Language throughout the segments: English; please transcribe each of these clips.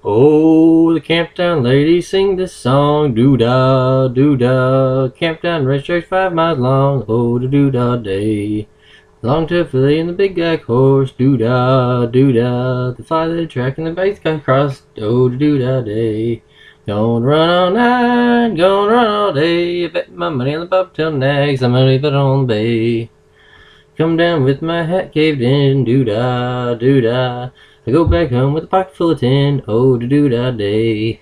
Oh, the Camptown ladies sing this song. Doo-dah, doo-dah. Camptown racetrack 5 miles long. Oh, the doo-dah day. Long to filly and the big black horse. Doo-dah, doo-dah. The fly the track and the base gun cross. Oh, the doo-dah day. Gonna run all night, gonna run all day. I bet my money on the bobtail nags. I'm gonna leave it on the bay. Come down with my hat caved in. Doo-dah, doo-dah. I go back home with a pocket full of tin. Oh, the doo-dah day.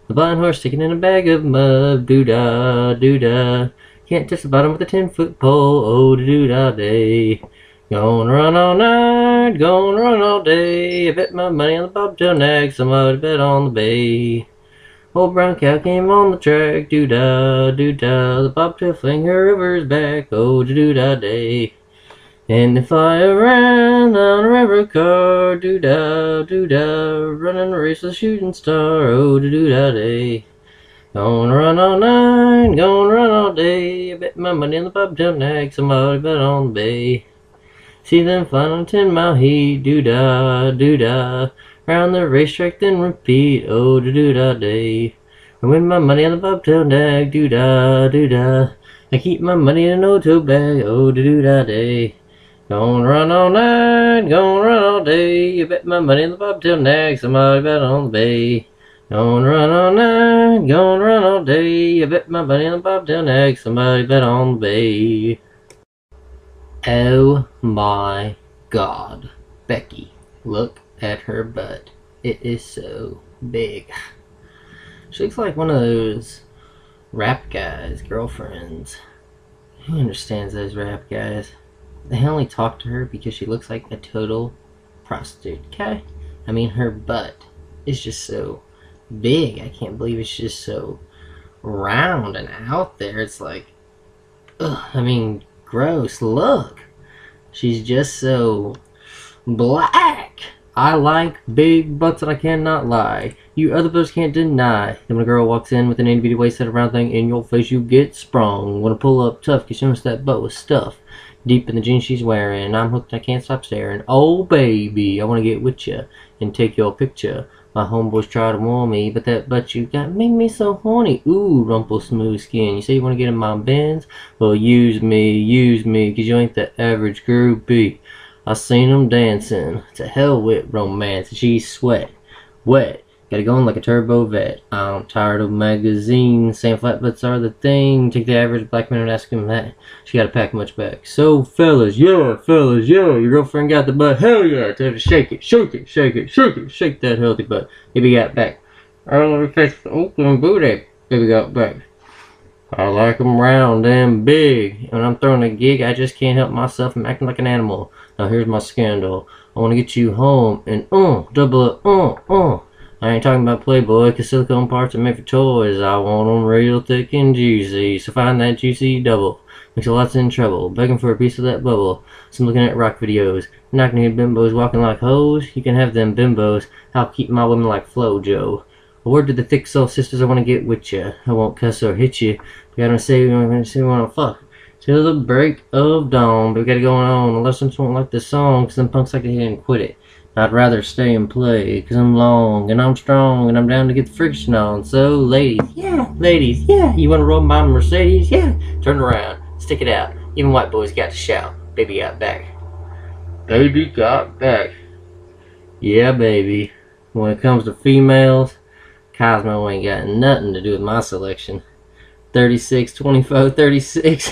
The blind horse sticking in a bag of mud. Doo-dah, doo-dah. Can't touch the bottom with a 10-foot pole. Oh, the doo-dah day. Gonna run all night, gonna run all day. I bet my money on the bobtail nag. Somebody bet on the bay. Old brown cow came on the track. Doo-dah, doo-dah. The bobtail fling her river's back. Oh, the doo-dah day. And they fly around on a railroad car. Doo-dah, doo-dah. Running a race with a shooting star. Oh, the doo-dah day. Gonna run all night, gonna run all day. I bet my money on the bobtail nag. Somebody bet on the bay. See them flying on a 10-mile heat. Doo-dah, doo-dah. Round the racetrack then repeat. Oh, the doo-dah day. I win my money on the bobtail nag. Doo-dah, doo-dah. I keep my money in an old bag. Oh, the doo-dah day. Gonna run all night, gonna run all day. I bet my money on the bobtail nag. Somebody bet on the bay. Gonna run all night, gonna run all day. I bet my money on the bobtail nag. Somebody bet on the bay. Oh my God, Becky, look at her butt. It is so big. She looks like one of those rap guys' girlfriends. Who understands those rap guys? They only talk to her because she looks like a total prostitute, okay? I mean, her butt is just so big. I can't believe it's just so round and out there. It's like, ugh, I mean, gross. Look. She's just so black. I like big butts and I cannot lie. You other butts can't deny. Then when a girl walks in with an itty-bitty waist-set around thing in your face, you get sprung. Wanna pull up tough, cause you notice that butt was stuffed deep in the jeans she's wearing. I'm hooked, I can't stop staring. Oh baby, I wanna get with ya and take your picture. My homeboys try to warn me, but that butt you got make me so horny. Ooh, rumple smooth skin. You say you wanna get in my bins? Well, use me, cause you ain't the average groupie. I seen them dancing. To hell with romance. She's wet. Got it going like a turbo vet. I'm tired of magazines saying flat butts are the thing. Take the average black man and ask him that. She gotta pack much back. So fellas, yeah, your girlfriend got the butt. Hell yeah, tell her to shake it, shake that healthy butt. Baby got back. All over face, open booty. Baby got back. I like 'em round and big. When I'm throwing a gig, I just can't help myself from acting like an animal. Now here's my scandal. I wanna get you home and double up, I ain't talking about Playboy, cause silicone parts are made for toys. I want 'em real thick and juicy. So find that juicy double. Makes a lot's in trouble. Begging for a piece of that bubble. So I'm looking at rock videos. Knock-kneed bimbos walking like hoes. You can have them bimbos. I'll keep my women like Flojo. A word to the thick soul sisters, I wanna get with ya. I won't cuss or hit ya. We gotta say we wanna fuck till the break of dawn. But we got it going on. Unless some won't like the song, cause them punks like to hit and quit it. I'd rather stay and play, cause I'm long and I'm strong and I'm down to get the friction on. So ladies, yeah, you wanna roll my Mercedes? Yeah, turn around, stick it out. Even white boys got to shout. Baby got back. Baby got back. Yeah, baby. When it comes to females, Cosmo ain't got nothing to do with my selection. 36, 24, 36.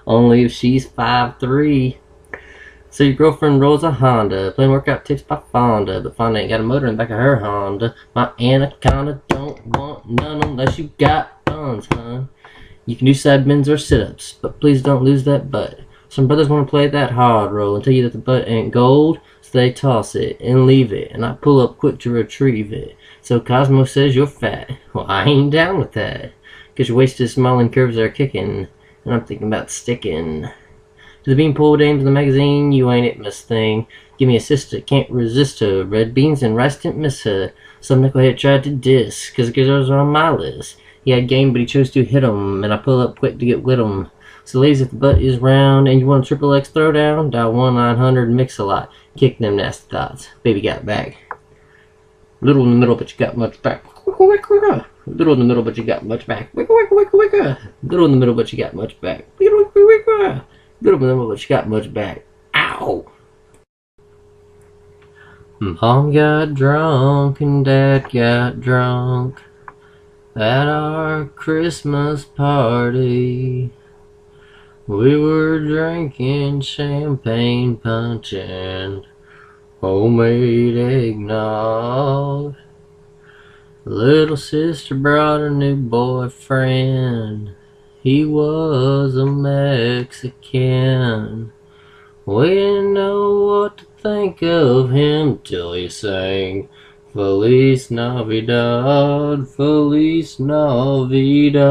Only if she's 5'3". So your girlfriend rolls a Honda, playing workout tips by Fonda, but Fonda ain't got a motor in the back of her Honda. My anaconda don't want none unless you got funds, hon. You can do side bends or sit-ups, but please don't lose that butt. Some brothers want to play that hard role and tell you that the butt ain't gold, so they toss it and leave it, and I pull up quick to retrieve it. So Cosmo says you're fat. Well, I ain't down with that, cause your waist is small and curves are kicking, and I'm thinking about sticking. To the beanpole dames in the magazine, you ain't it, Miss Thing. Give me a sister, can't resist her. Red beans and rice didn't miss her. Some knucklehead tried to diss, cause girls are on my list. He had game, but he chose to hit 'em, and I pull up quick to get with 'em. So ladies, if the butt is round and you want a triple X throwdown, dial 1-900 mix a lot. Kick them nasty thoughts. Baby got back. Little in the middle, but you got much back. Little in the middle, but you got much back. Little in the middle, but you got much back. Little in the middle, but you got much back. Ow! Mom got drunk and Dad got drunk at our Christmas party. We were drinking champagne punch and homemade eggnog. Little sister brought a new boyfriend. He was a Mexican. We didn't know what to think of him till he sang Feliz Navidad, Feliz Navidad.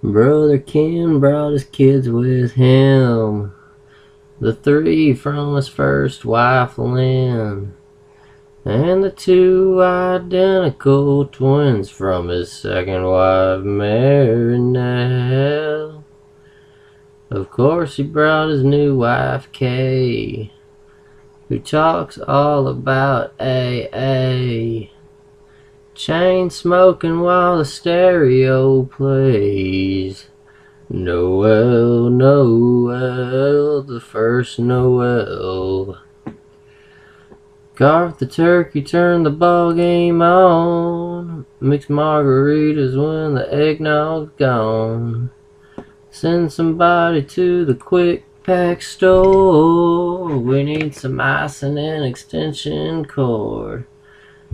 Brother Ken brought his kids with him, the 3 from his first wife Lynn, and the 2 identical twins from his second wife Marinelle. Of course he brought his new wife Kay, who talks all about AA, chain smoking while the stereo plays Noel, Noel, the first Noel. Carved the turkey, turned the ball game on, mixed margaritas when the eggnog's gone. Send somebody to the quick pack store. We need some ice and an extension cord,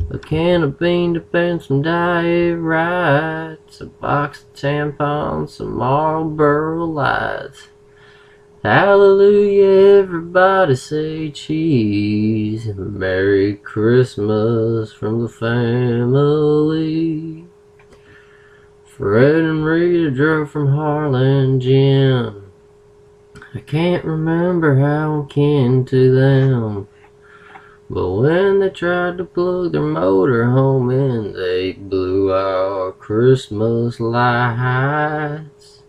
a can of bean dip and some diet rights, a box of tampons, some Marlboro Lights. Hallelujah, everybody say cheese. Merry Christmas from the family. Fred and Rita drove from Harlingen. I can't remember how I'm kin to them, but when they tried to plug their motor home in, they blew our Christmas lights.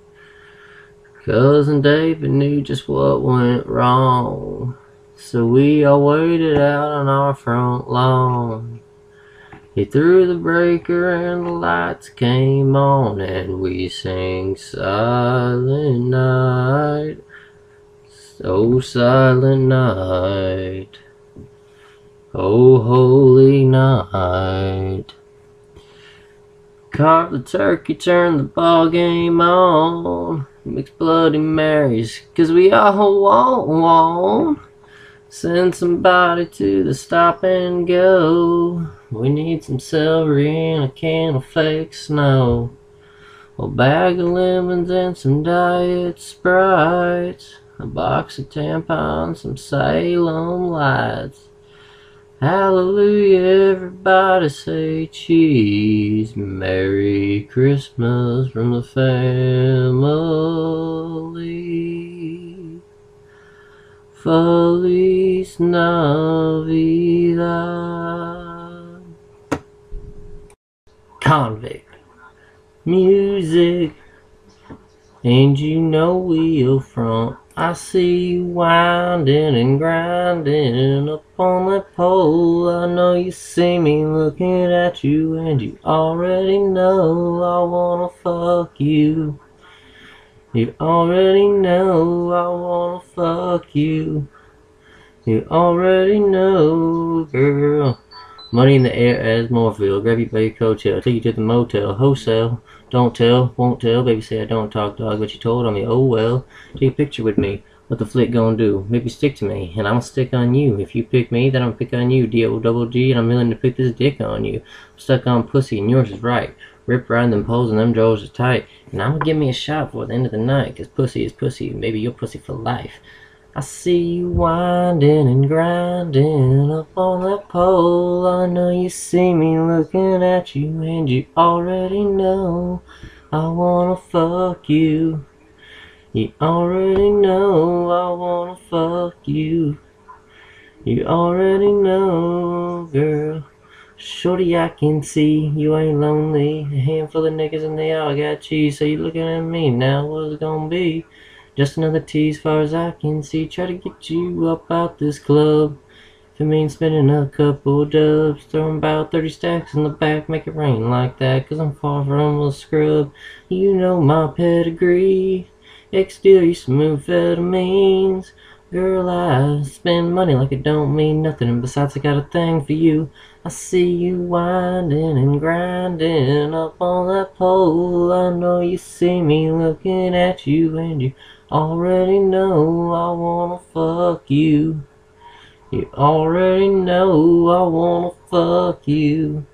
Cousin David knew just what went wrong, so we all waited out on our front lawn. He threw the breaker and the lights came on, and we sang Silent Night, oh silent night, oh holy night. Carved the turkey, turned the ball game on, mixed Bloody Marys, 'cause we all want. Send somebody to the stop and go. We need some celery and a can of fake snow, a bag of lemons and some diet Sprites, a box of tampons, some Salem Lights. Hallelujah, everybody say cheese. Merry Christmas from the family. Feliz Navidad. Convict music, and you know we'll front. I see you winding and grinding up on that pole. I know you see me looking at you, and you already know I wanna fuck you. You already know I wanna fuck you. You already know, girl. Money in the air as Morfield. Grab you by your coattail, take you to the motel, wholesale. Don't tell, won't tell. Baby say I don't talk dog, but you told on me. Oh well. Take a picture with me. What the flick gonna do? Maybe stick to me, and I'ma stick on you. If you pick me, then I'ma pick on you. D-O-double-G, and I'm willing to pick this dick on you. I'm stuck on pussy, and yours is right. Rip riding them poles, and them drawers is tight. And I'ma give me a shot before the end of the night, 'cause pussy is pussy, and baby, you're pussy for life. I see you winding and grinding up on that pole. I know you see me looking at you, and you already know I wanna fuck you. You already know I wanna fuck you. You already know, girl. Shorty, I can see you ain't lonely. A handful of niggas and they all got cheese. So you looking at me now, what's it gonna be? Just another tease far as I can see. Try to get you up out this club. If it means spending a couple dubs, throwing about 30 stacks in the back, make it rain like that, 'cause I'm far from a scrub. You know my pedigree. X-Deal, you smooth amphetamines. Girl, I spend money like it don't mean nothing, and besides I got a thing for you. I see you winding and grinding up on that pole. I know you see me looking at you, and you already know I wanna fuck you. You already know I wanna fuck you.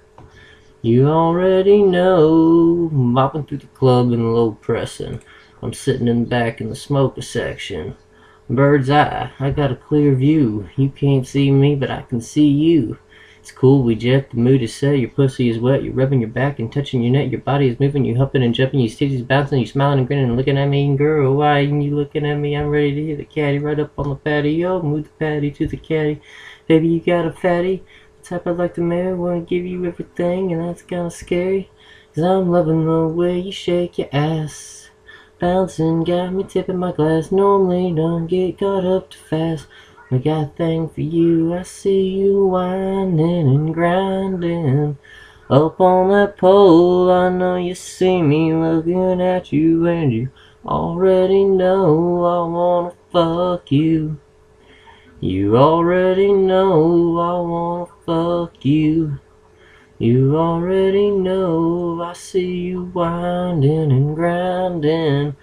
You already know. Mopping through the club in low pressing. I'm sitting in the back in the smoker section. Bird's eye, I got a clear view. You can't see me, but I can see you. It's cool, we jet, the mood is set, your pussy is wet, you're rubbing your back and touching your neck, your body is moving, you humping and jumping, your titties bouncing, you smiling and grinning and looking at me, and girl, why ain't you looking at me? I'm ready to hit the caddy right up on the patio, move the patty to the caddy. Baby, you got a fatty, the type I'd like to marry, wanna give you everything, and that's kinda scary, 'cause I'm loving the way you shake your ass. Bouncing, got me tipping my glass, normally don't get caught up too fast. I got a thing for you, I see you whining and grinding up on that pole. I know you see me looking at you, and you already know I wanna fuck you. You already know I wanna fuck you. You already know I see you winding and grinding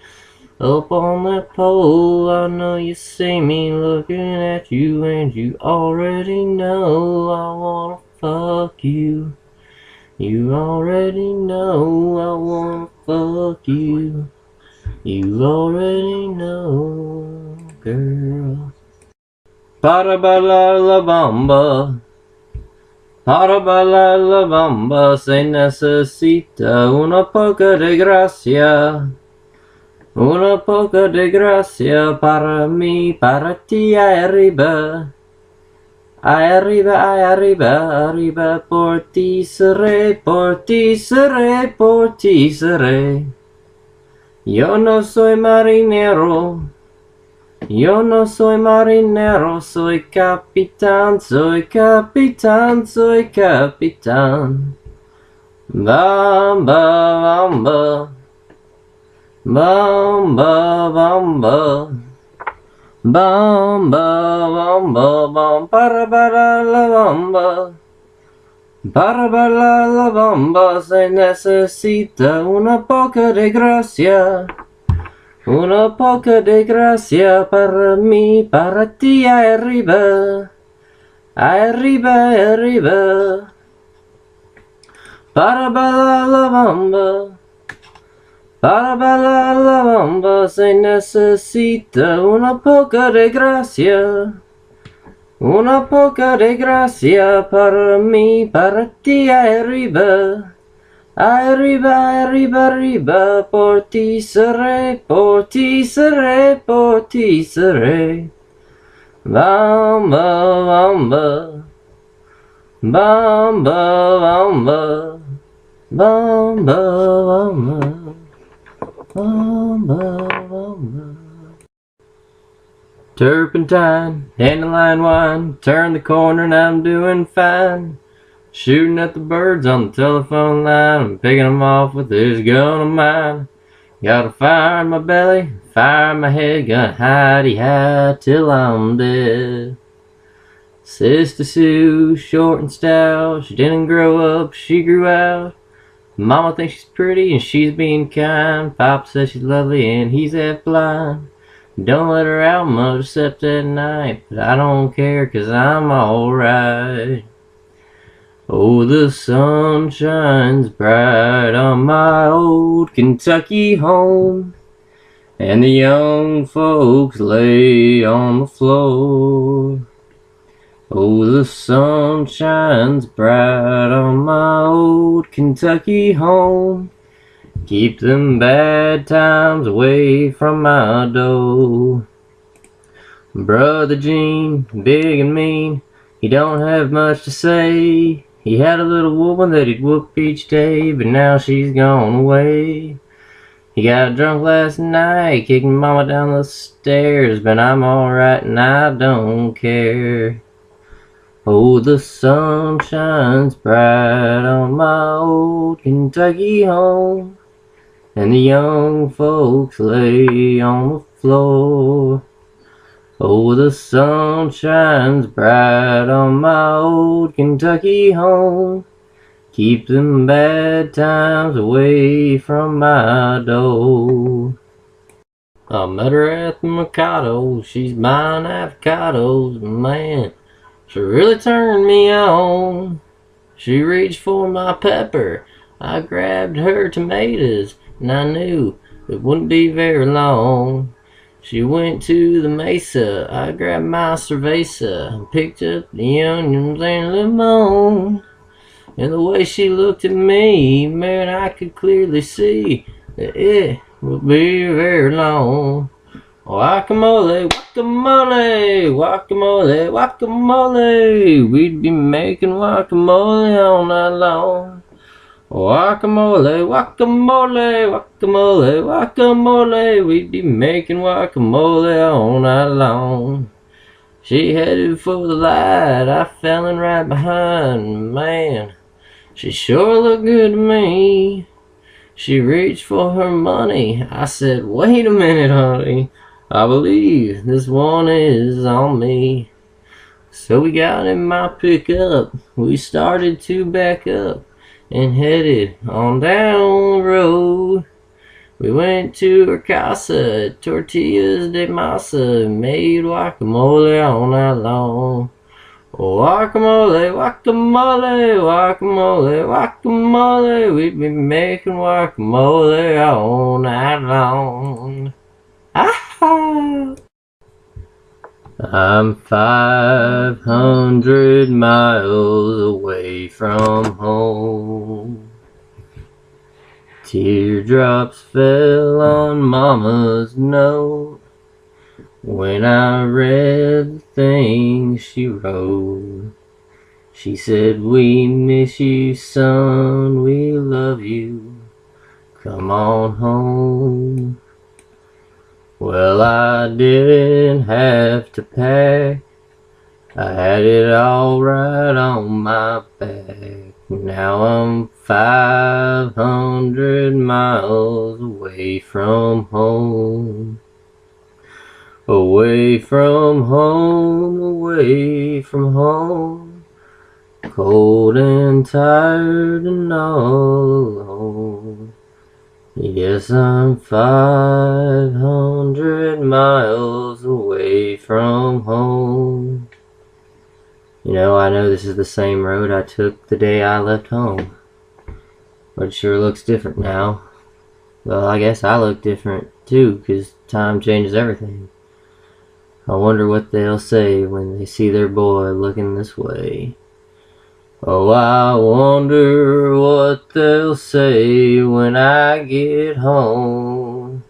up on that pole. I know you see me looking at you, and you already know I wanna fuck you. You already know I wanna fuck you. You already know, girl. Para bailar la bamba. Para bailar la bamba se necesita una poca de gracia. Una poca de gracia para mí, para ti, ahí arriba. Ahí arriba, ahí arriba, arriba, por ti seré, por ti seré, por ti seré. Yo no soy marinero. Yo no soy marinero, soy capitán, soy capitán, soy capitán. Bamba, bamba, bamba, bamba, bamba, bamba, bamba, para bailar la bamba. Para bailar la bamba se necesita una poca de gracia. Una poca de gracia para mí, para ti, ahí arriba. Ahí arriba, ahí arriba. Para bailar la bamba. Para bailar la bamba se necesita una poca de gracia. Una poca de gracia para mí, para ti, ahí arriba. Arriba, arriba, arriba, por ti seré, por ti seré, por ti seré. Bamba, bamba, bamba, bamba, bamba, bamba, bamba, bamba. Turpentine, dandelion wine, turn the corner and I'm doing fine. Shooting at the birds on the telephone line and picking them off with this gun of mine. Got a fire in my belly, fire in my head, gonna hidey-high till I'm dead. Sister Sue, short and stout, she didn't grow up, she grew out. Mama thinks she's pretty and she's being kind. Papa says she's lovely and he's half blind. Don't let her out much except at night, but I don't care 'cause I'm alright. Oh, the sun shines bright on my old Kentucky home, and the young folks lay on the floor. Oh, the sun shines bright on my old Kentucky home, keep them bad times away from my door. Brother Gene, big and mean, he don't have much to say. He had a little woman that he'd whoop each day, but now she's gone away. He got drunk last night, kicking mama down the stairs, but I'm alright and I don't care. Oh, the sun shines bright on my old Kentucky home, and the young folks lay on the floor. Oh, the sun shines bright on my old Kentucky home, keep them bad times away from my door. I met her at the Mikado, she's buying avocados, man, she really turned me on. She reached for my pepper, I grabbed her tomatoes, and I knew it wouldn't be very long. She went to the mesa, I grabbed my cerveza, and picked up the onions and limon. And the way she looked at me, man, I could clearly see that it would be very long. Guacamole, guacamole, guacamole, guacamole, we'd be making guacamole all night long. Guacamole, guacamole, guacamole, guacamole, we'd be making guacamole all night long. She headed for the light, I fell in right behind, man, she sure looked good to me. She reached for her money, I said, wait a minute, honey, I believe this one is on me. So we got in my pickup, we started to back up and headed on down the road. We went to her casa, tortillas de masa, made guacamole all night long. Guacamole, guacamole, guacamole, guacamole, we'd be making guacamole all night long. Ah-ha! I'm 500 miles away from home. Teardrops fell on Mama's note when I read the things she wrote. She said, we miss you, son, we love you, come on home. Well, I didn't have to pack, I had it all right on my back. Now I'm 500 miles away from home. Away from home, away from home, cold and tired and all alone. Yes, I'm 500 miles away from home. You know, I know this is the same road I took the day I left home, but it sure looks different now. Well, I guess I look different too, 'cause time changes everything. I wonder what they'll say when they see their boy looking this way. Oh, I wonder what they'll say when I get home.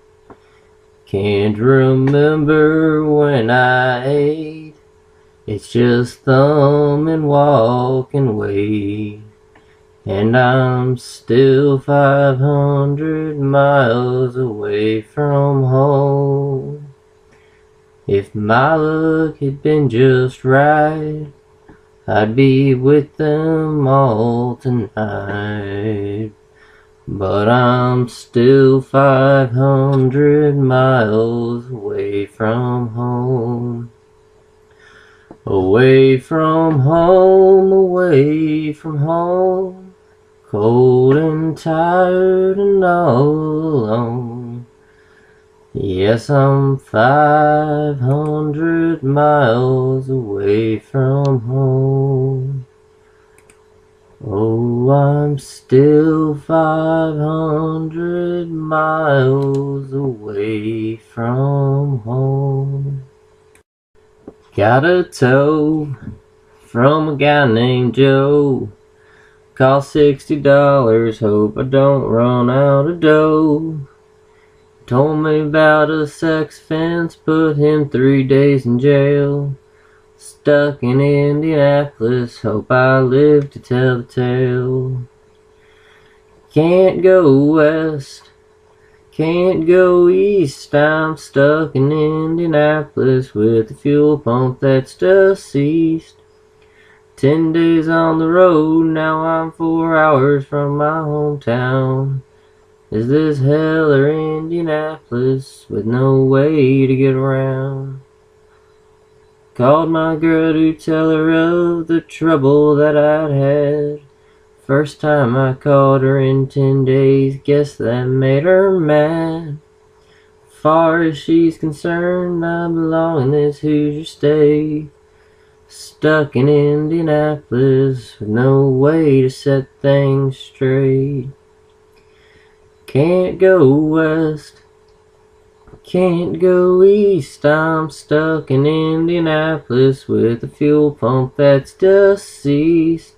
Can't remember when I ate, it's just thumb and walk and wait. And I'm still 500 miles away from home. If my luck had been just right, I'd be with them all tonight. But I'm still 500 miles away from home. Away from home, away from home, cold and tired and all alone. Yes, I'm 500 miles away from home. Oh, I'm still 500 miles away from home. Got a tow from a guy named Joe, cost $60, hope I don't run out of dough. Told me about a sex offense, put him 3 days in jail. Stuck in Indianapolis, hope I live to tell the tale. Can't go west, can't go east, I'm stuck in Indianapolis with a fuel pump that's deceased. 10 days on the road, now I'm 4 hours from my hometown. Is this hell or Indianapolis with no way to get around? Called my girl to tell her of the trouble that I'd had. First time I called her in 10 days, guess that made her mad. Far as she's concerned, I belong in this Hoosier state. Stuck in Indianapolis with no way to set things straight. Can't go west, can't go east, I'm stuck in Indianapolis with a fuel pump that's deceased.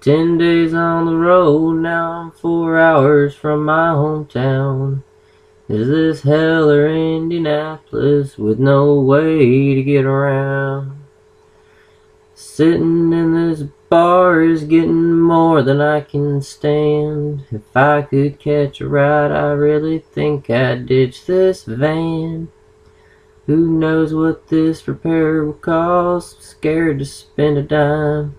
10 days on the road, now I'm 4 hours from my hometown. Is this hell or Indianapolis with no way to get around? Sitting in this bar is getting more than I can stand. If I could catch a ride, I really think I'd ditch this van. Who knows what this repair will cost? Scared to spend a dime.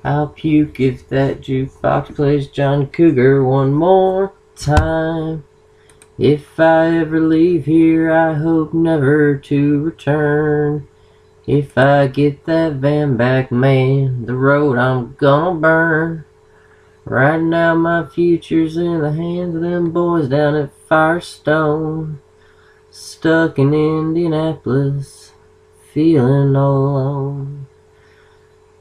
I'll puke if that jukebox plays John Cougar one more time. If I ever leave here, I hope never to return. If I get that van back, man, the road I'm gonna burn. Right now my future's in the hands of them boys down at Firestone. Stuck in Indianapolis, feeling all alone.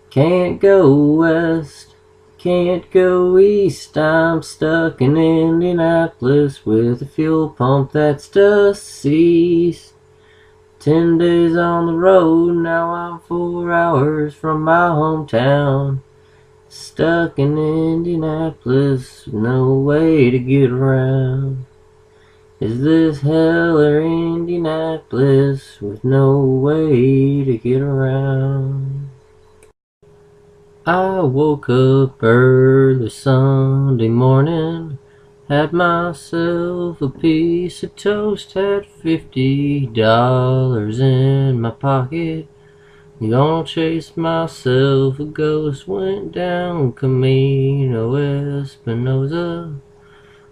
Can't go west, can't go east, I'm stuck in Indianapolis with a fuel pump that's deceased. 10 days on the road, now I'm 4 hours from my hometown. Stuck in Indianapolis, no way to get around. Is this hell or Indianapolis with no way to get around? I woke up early Sunday morning, had myself a piece of toast, had $50 in my pocket. Gonna chase myself a ghost, went down Camino Espinosa.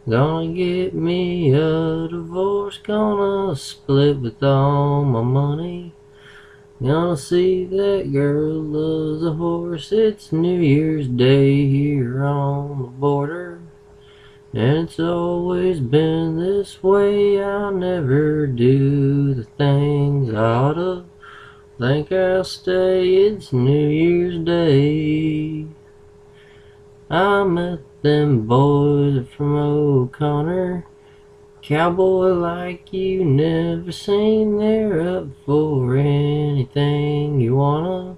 Gonna get me a divorce, gonna split with all my money. Gonna see that girl loves a horse. It's New Year's Day here on the border, and it's always been this way. I never do the things I oughta. Think I'll stay, it's New Year's Day. I met them boys from O'Connor, cowboy like you never seen. They're up for anything you wanna.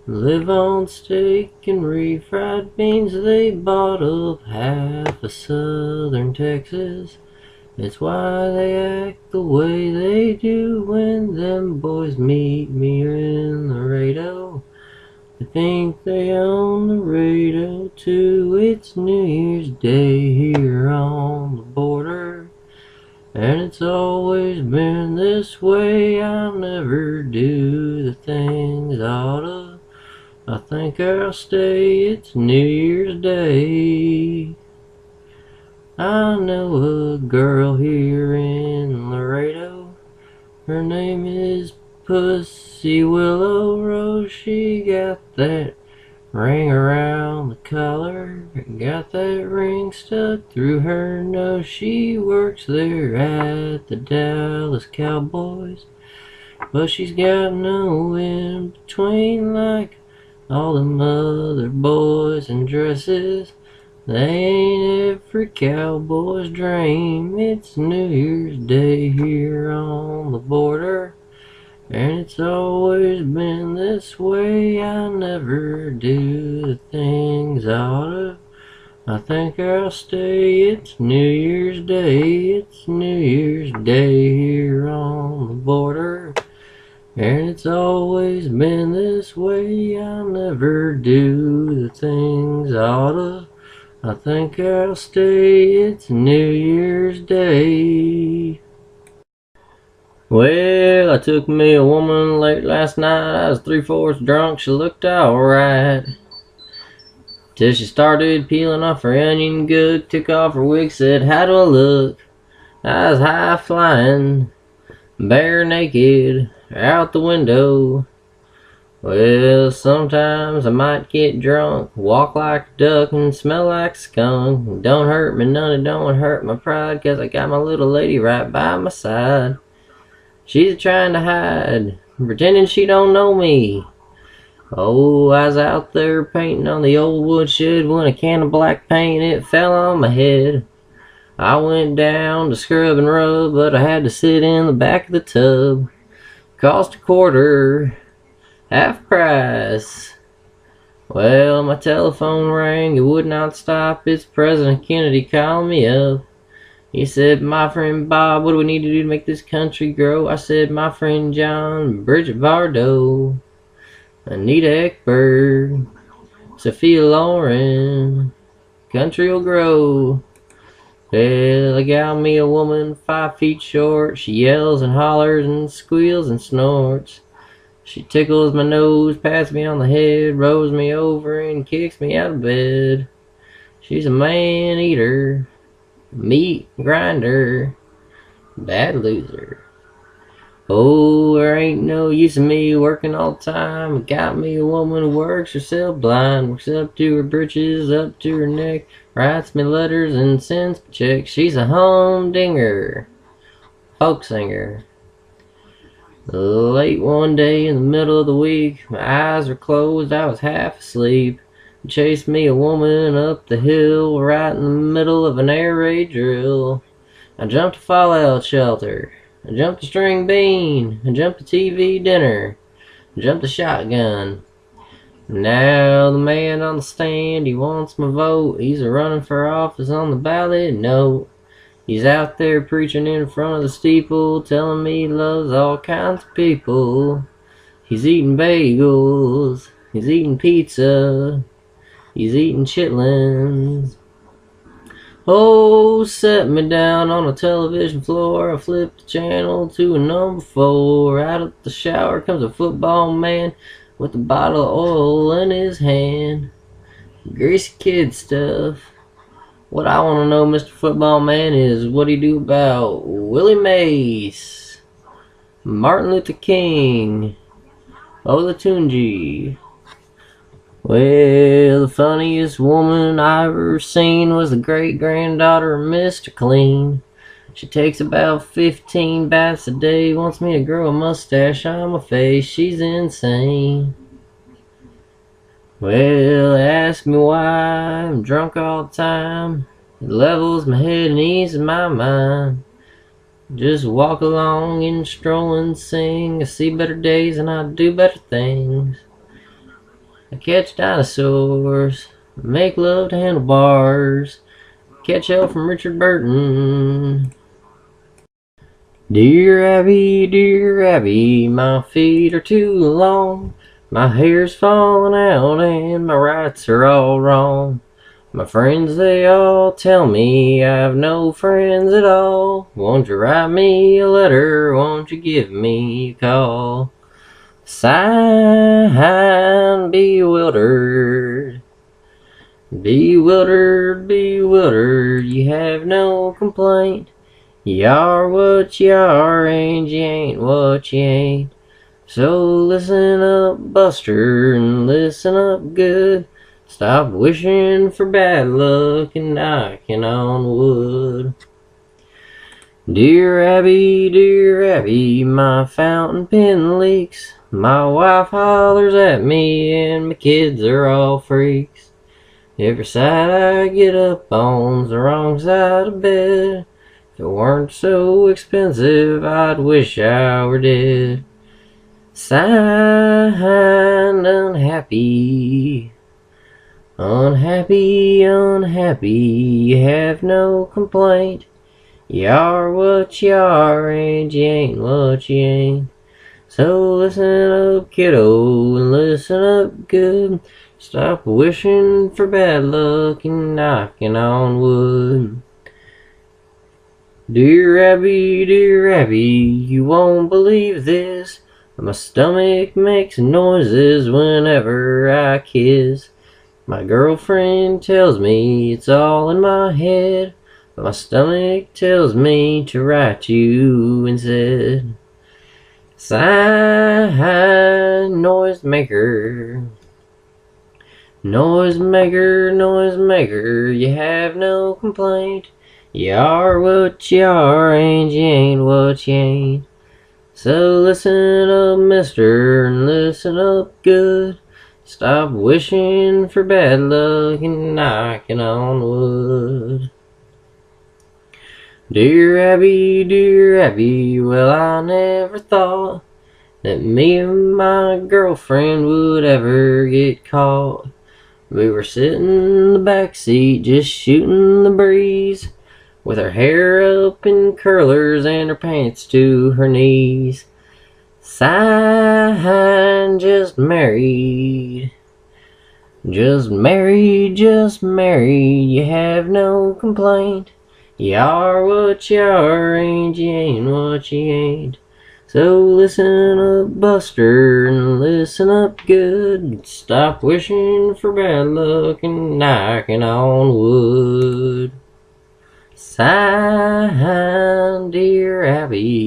Live on steak and refried beans. They bought up half of southern Texas. It's why they act the way they do when them boys meet me in Laredo. They think they own the radio too. It's New Year's Day here on the border, and it's always been this way. I never do the things I oughta. I think I'll stay, it's New Year's Day. I know a girl here in Laredo. Her name is Pussy Willow Rose. She got that ring around the collar, got that ring stuck through her nose. She works there at the Dallas Cowboys, but she's got no in between like all them other boys in dresses. They ain't every cowboy's dream. It's New Year's Day here on the border, and it's always been this way. I never do the things I oughta. I think I'll stay, it's New Year's Day. It's New Year's Day here on the border, and it's always been this way. I never do the things I oughta. I think I'll stay, it's New Year's Day. Well, I took me a woman late last night. I was 3/4 drunk. She looked alright. Till she started peeling off her onion good. Took off her wig, said, "How do I look?" I was high flying, bare naked, out the window. Well, sometimes I might get drunk, walk like a duck and smell like a skunk. It don't hurt me none, it don't hurt my pride, 'cause I got my little lady right by my side. She's trying to hide, pretending she don't know me. Oh, I was out there painting on the old woodshed when a can of black paint, it fell on my head. I went down to scrub and rub, but I had to sit in the back of the tub. Cost $0.25. Half price. Well, my telephone rang, it would not stop. It's President Kennedy calling me up. He said, "My friend Bob, what do we need to do to make this country grow?" I said, "My friend John, Bridget Bardot, Anita Ekberg, Sophia Loren, country will grow." Well, I got me a woman 5 feet short. She yells and hollers and squeals and snorts. She tickles my nose, pats me on the head, rolls me over and kicks me out of bed. She's a man-eater, meat grinder, bad loser. Oh, there ain't no use in me working all the time. I got me a woman who works herself blind, works up to her britches, up to her neck, writes me letters and sends me checks. She's a humdinger, folk singer. Late one day in the middle of the week, my eyes were closed, I was half asleep. Chased me a woman up the hill, right in the middle of an air raid drill. I jumped a fallout shelter, I jumped a string bean, I jumped a TV dinner, I jumped a shotgun. Now the man on the stand, he wants my vote. He's a running for office on the ballot note. He's out there preaching in front of the steeple, telling me he loves all kinds of people. He's eating bagels, he's eating pizza, he's eating chitlins. Oh, set me down on a television floor. I flipped the channel to a number 4. Out of the shower comes a football man with a bottle of oil in his hand. Greasy kid stuff. What I want to know, Mr. Football Man, is what he do about Willie Mace, Martin Luther King, Olatunji. Well, the funniest woman I ever seen was the great-granddaughter of Mr. Clean. She takes about 15 baths a day, wants me to grow a mustache on my face. She's insane. Well, ask me why I'm drunk all the time. It levels my head and eases my mind. Just walk along and stroll and sing. I see better days and I do better things. I catch dinosaurs, make love to handlebars, catch hell from Richard Burton. Dear Abby, my feet are too long. My hair's falling out and my rights are all wrong. My friends, they all tell me I have no friends at all. Won't you write me a letter? Won't you give me a call? Sign, bewildered. Bewildered, you have no complaint. You are what you are and you ain't what you ain't. So listen up, Buster, and listen up good. Stop wishing for bad luck and knocking on wood. Dear Abby, my fountain pen leaks. My wife hollers at me and my kids are all freaks. Every side I get up on's the wrong side of bed. If it weren't so expensive, I'd wish I were dead. Signed, unhappy. Unhappy, you have no complaint. You are what you are and you ain't what you ain't. So listen up, kiddo, and listen up good. Stop wishing for bad luck and knocking on wood. Dear Abby, you won't believe this. My stomach makes noises whenever I kiss. My girlfriend tells me it's all in my head, but my stomach tells me to write you instead. Sigh, noisemaker. Noisemaker, noisemaker, you have no complaint. You are what you are, and you ain't what you ain't. So listen up, mister, and listen up good. Stop wishing for bad luck and knocking on wood. Dear Abby, well, I never thought that me and my girlfriend would ever get caught. We were sitting in the back seat just shooting the breeze, with her hair up in curlers and her pants to her knees. Sign, just married. Just married, you have no complaint. You are what you are, and you ain't what you ain't. So listen up, Buster, and listen up good. Stop wishing for bad luck and knocking on wood. Sign, Dear Abby.